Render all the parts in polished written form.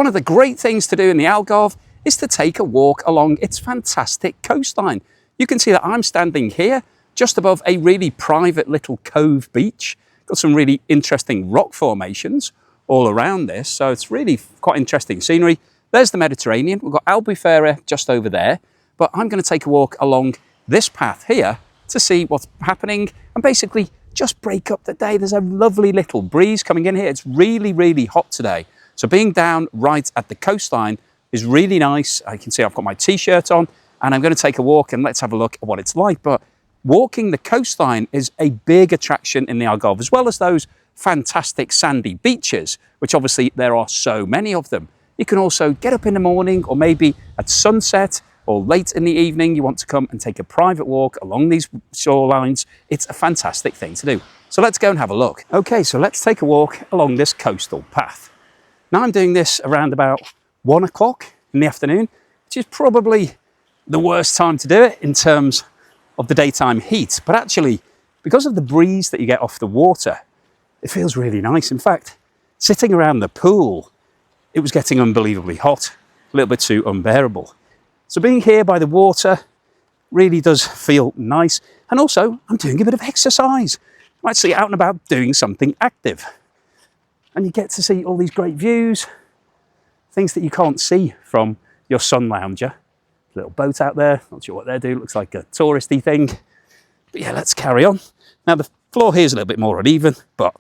One of the great things to do in the Algarve is to take a walk along its fantastic coastline. You can see that I'm standing here just above a really private little cove beach. Got some really interesting rock formations all around this, so it's really quite interesting scenery. There's the Mediterranean. We've got Albufeira just over there, but I'm going to take a walk along this path here to see what's happening and basically just break up the day. There's a lovely little breeze coming in here. It's really, really hot today. So being down right at the coastline is really nice. I can see I've got my t-shirt on and I'm going to take a walk and let's have a look at what it's like. But walking the coastline is a big attraction in the Algarve, as well as those fantastic sandy beaches, which obviously there are so many of them. You can also get up in the morning or maybe at sunset or late in the evening, you want to come and take a private walk along these shorelines. It's a fantastic thing to do. So let's go and have a look. Okay, so let's take a walk along this coastal path. Now I'm doing this around about 1 o'clock in the afternoon, which is probably the worst time to do it in terms of the daytime heat. But actually, because of the breeze that you get off the water, it feels really nice. In fact, sitting around the pool, it was getting unbelievably hot, a little bit too unbearable. So being here by the water really does feel nice. And also, I'm doing a bit of exercise. I'm actually out and about doing something active. And you get to see all these great views, things that you can't see from your sun lounger. Little boat out there, not sure what they're doing, looks like a touristy thing. But yeah, let's carry on. Now the floor here is a little bit more uneven, but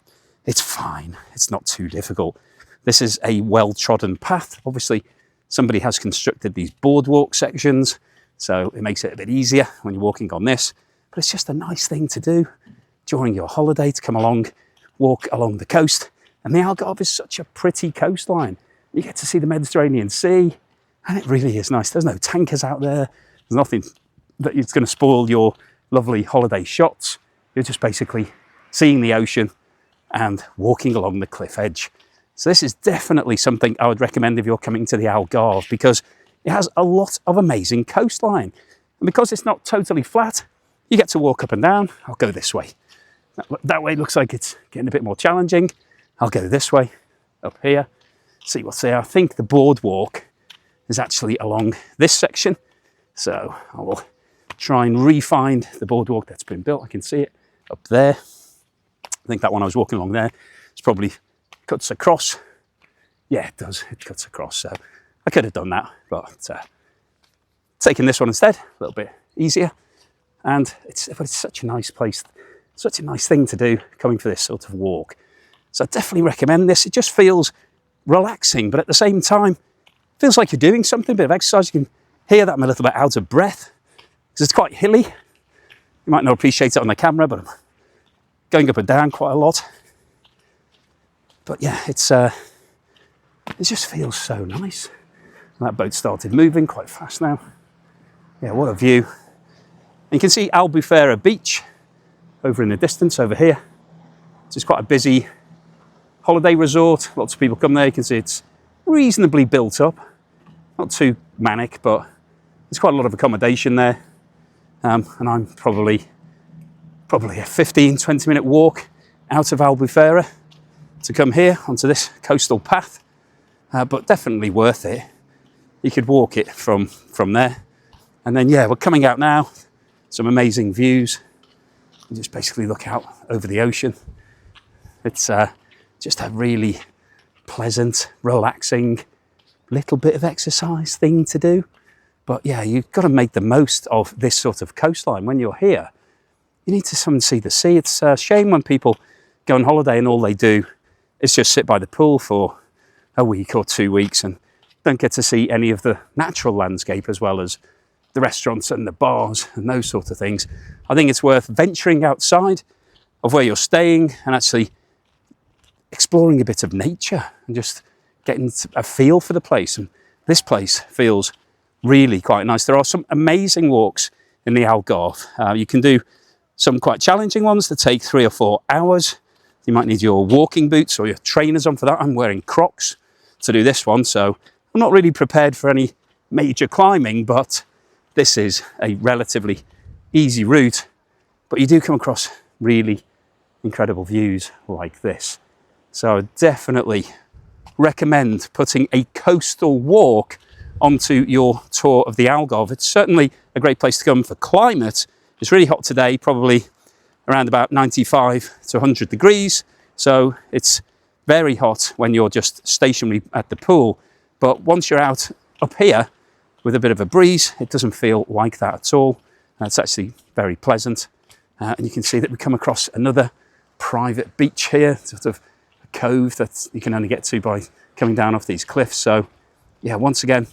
it's fine. It's not too difficult. This is a well-trodden path. Obviously, somebody has constructed these boardwalk sections, so it makes it a bit easier when you're walking on this. But it's just a nice thing to do during your holiday, to come along, walk along the coast. And the Algarve is such a pretty coastline. You get to see the Mediterranean Sea, and it really is nice. There's no tankers out there. There's nothing that is going to spoil your lovely holiday shots. You're just basically seeing the ocean and walking along the cliff edge. So this is definitely something I would recommend if you're coming to the Algarve, because it has a lot of amazing coastline. And because it's not totally flat, you get to walk up and down. I'll go this way. That way looks like it's getting a bit more challenging. I'll go this way, up here, see what's there. I think the boardwalk is actually along this section. So I will try and re-find the boardwalk that's been built. I can see it up there. I think that one I was walking along there, it's probably cuts across. Yeah, it does, it cuts across. So I could have done that, but taking this one instead, a little bit easier. And it's such a nice place, such a nice thing to do, coming for this sort of walk. So I definitely recommend this. It just feels relaxing, but at the same time, feels like you're doing something, a bit of exercise. You can hear that I'm a little bit out of breath because it's quite hilly. You might not appreciate it on the camera, but I'm going up and down quite a lot. But yeah, it just feels so nice. And that boat started moving quite fast now. Yeah, what a view. And you can see Albufeira Beach over in the distance over here. It's quite a busy holiday resort. Lots of people come there. You can see it's reasonably built up. Not too manic, but there's quite a lot of accommodation there. And I'm probably a 15-20 minute walk out of Albufeira to come here onto this coastal path. But definitely worth it. You could walk it from there. And then, yeah, we're coming out now. Some amazing views. You just basically look out over the ocean. It's just a really pleasant, relaxing, little bit of exercise thing to do. But yeah, you've got to make the most of this sort of coastline. When you're here, you need to come and see the sea. It's a shame when people go on holiday and all they do is just sit by the pool for a week or 2 weeks and don't get to see any of the natural landscape, as well as the restaurants and the bars and those sort of things. I think it's worth venturing outside of where you're staying and actually exploring a bit of nature and just getting a feel for the place. And this place feels really quite nice. There are some amazing walks in the Algarve. You can do some quite challenging ones that take 3 or 4 hours. You might need your walking boots or your trainers on for that. I'm wearing Crocs to do this one, so I'm not really prepared for any major climbing, but this is a relatively easy route. But you do come across really incredible views like this. So I definitely recommend putting a coastal walk onto your tour of the Algarve. It's certainly a great place to come for climate. It's really hot today, probably around about 95 to 100 degrees. So it's very hot when you're just stationary at the pool. But once you're out up here with a bit of a breeze, it doesn't feel like that at all. It's actually very pleasant. And you can see that we come across another private beach here, sort of a cove that you can only get to by coming down off these cliffs. So yeah, once again,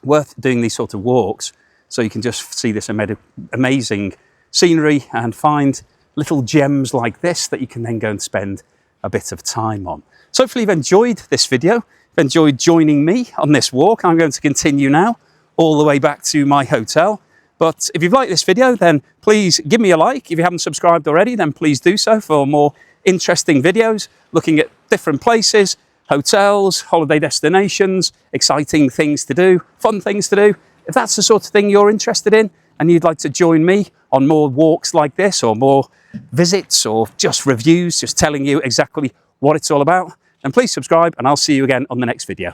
worth doing these sort of walks so you can just see this amazing scenery and find little gems like this that you can then go and spend a bit of time on. So hopefully you've enjoyed this video, you've enjoyed joining me on this walk. I'm going to continue now all the way back to my hotel. But if you've liked this video, then please give me a like. If you haven't subscribed already, then please do so for more interesting videos, looking at different places, hotels, holiday destinations, exciting things to do, fun things to do. If that's the sort of thing you're interested in and you'd like to join me on more walks like this, or more visits, or just reviews, just telling you exactly what it's all about, then please subscribe and I'll see you again on the next video.